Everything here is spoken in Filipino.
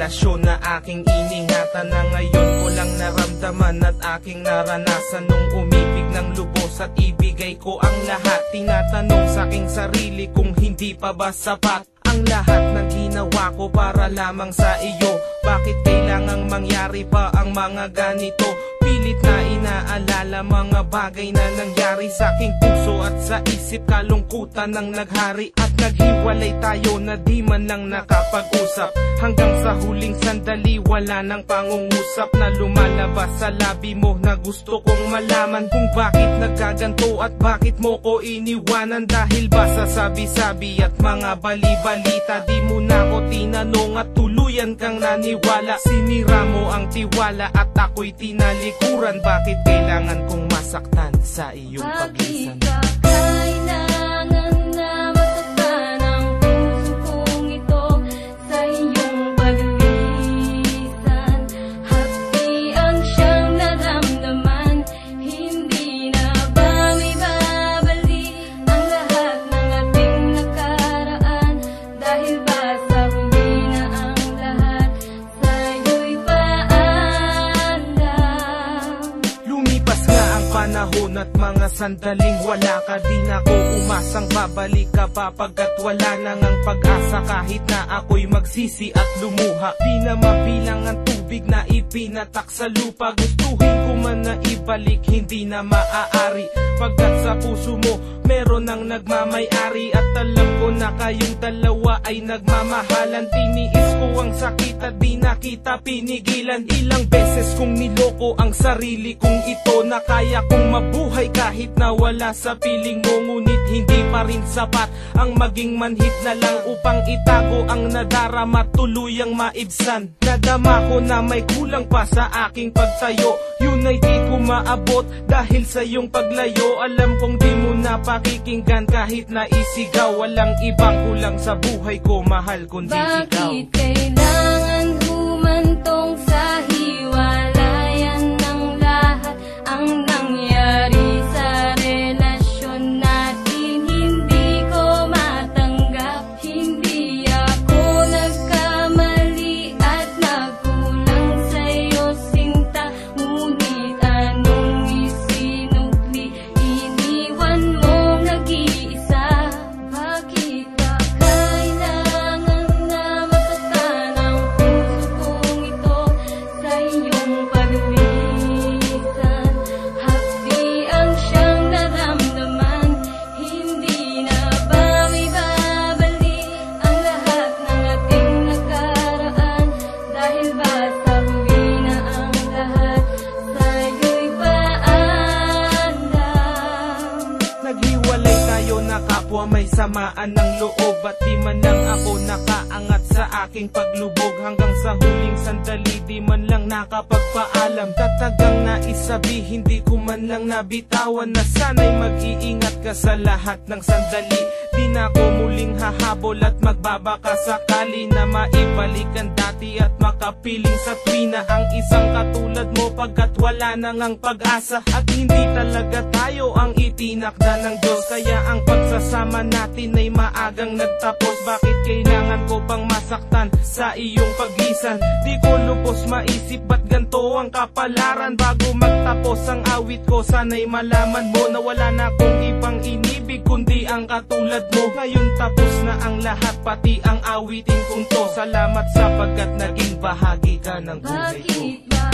relasyon na aking iningatan, na ngayon ko lang naramdaman at aking naranasan. Nung umibig ng lubos at ibigay ko ang lahat, tinatanong sa aking sarili kung hindi pa ba sapat ang lahat ng ginawa ko para lamang sa iyo. Bakit kailangang mangyari pa ang mga ganito? Pilit na inaalala mga bagay na nangyari sa aking puso at sa isip, kalungkutan ng naghari. At naghiwalay tayo na di man lang nakapag-usap, hanggang sa huling sandali wala nang pangungusap na lumalabas sa labi mo, na gusto kong malaman kung bakit nagkaganto at bakit mo ko iniwanan. Dahil ba sa sabi-sabi at mga bali-balita, di mo na ko tinanong at tuluyan kang naniwala. Sinira mo ang tiwala at ako'y tinalikuran. Bakit kailangan kong masaktan sa iyong paglisan? Bakit ka kailangan na masaktan ang puso kong ito sa iyong paglisan? Hapdi ang siyang naramdaman, hindi na ba may babalik ang lahat ng ating nakaraan? Dahil ba sa huli na ang lahat sa'yo'y paalam? Lumipas nga ang panahon at mga sandaling wala ka, di na ko umasang babalik ka pa, pagkat wala nang ang pag-asa. Kahit na ako'y magsisi at lumuha, di na mabilang ang tubig na ipinatak sa lupa. Gustuhin ko man na ibalik, hindi na maaari, pagkat sa puso mo meron nang nagmamay-ari. At alam ko na kayong dalawa ay nagmamahalan. Tiniis ko ang sakit at di na kita pinigilan. Ilang beses kong niloko ang sarili kong ito, na kaya kong mabuhay kahit na wala sa piling mo. Ngunit hindi pa rin sapat ang maging manhid na lang upang itago ang nadarama, tuluyang maibsan. Nadama ko na may kulang pa sa aking pagtayo, yun ay di ko maabot dahil sa iyong paglayo. Alam kong di mo na pakikinggan kahit na isigaw, walang ibang kulang sa buhay ko, mahal, kundi ikaw. Bakit kailangan humantong sa hiwalayan ng lahat ang nangyari sa relasyon natin? Hindi ko matanggap, hindi ako nagkamali at nagkulang sa'yo sinta. Ngunit anong isinukli, iniwan mong nag-iisa. Bakit ka kailangan na masaktan ang puso kong ito sa iyong paglisan? Hapdi ang siyang naramdaman, hindi na ba may babalik ang lahat ng ating nakaraan? Dahil ba sa huli na ang lahat sa'yo'y paalam? Naghiwalay tayo na kapwa may samaan ng loob, at di man lang ako nakaangat sa aking paglubog. Hanggang sa huling sandali di man lang nakapagpaalam. Tatagang naisabi, hindi ko man lang nabitawan, na sana'y mag-iingat ka sa lahat ng sandali. Di na ko muling hahabol at magbabaka sakali na maibalik ang dati at makapiling sa tuwina ang isang katulad mo, pagkat wala nang ang pag-asa. At hindi talaga tayo ang itinakda ng Diyos, kaya ang pagsasama natin ay maagang nagtapos. Bakit kailangan ko pang masaktan sa iyong paglisan? Di ko lubos maisip ba't ganto ang kapalaran. Bago magtapos ang awit ko, sana'y malaman mo na wala na akong ibang inibig kundi ang katulad mo. Ngayon tapos na ang lahat, pati ang awitin kong to. Salamat sapagkat naging bahagi ka ng buhay ko. Bakit ba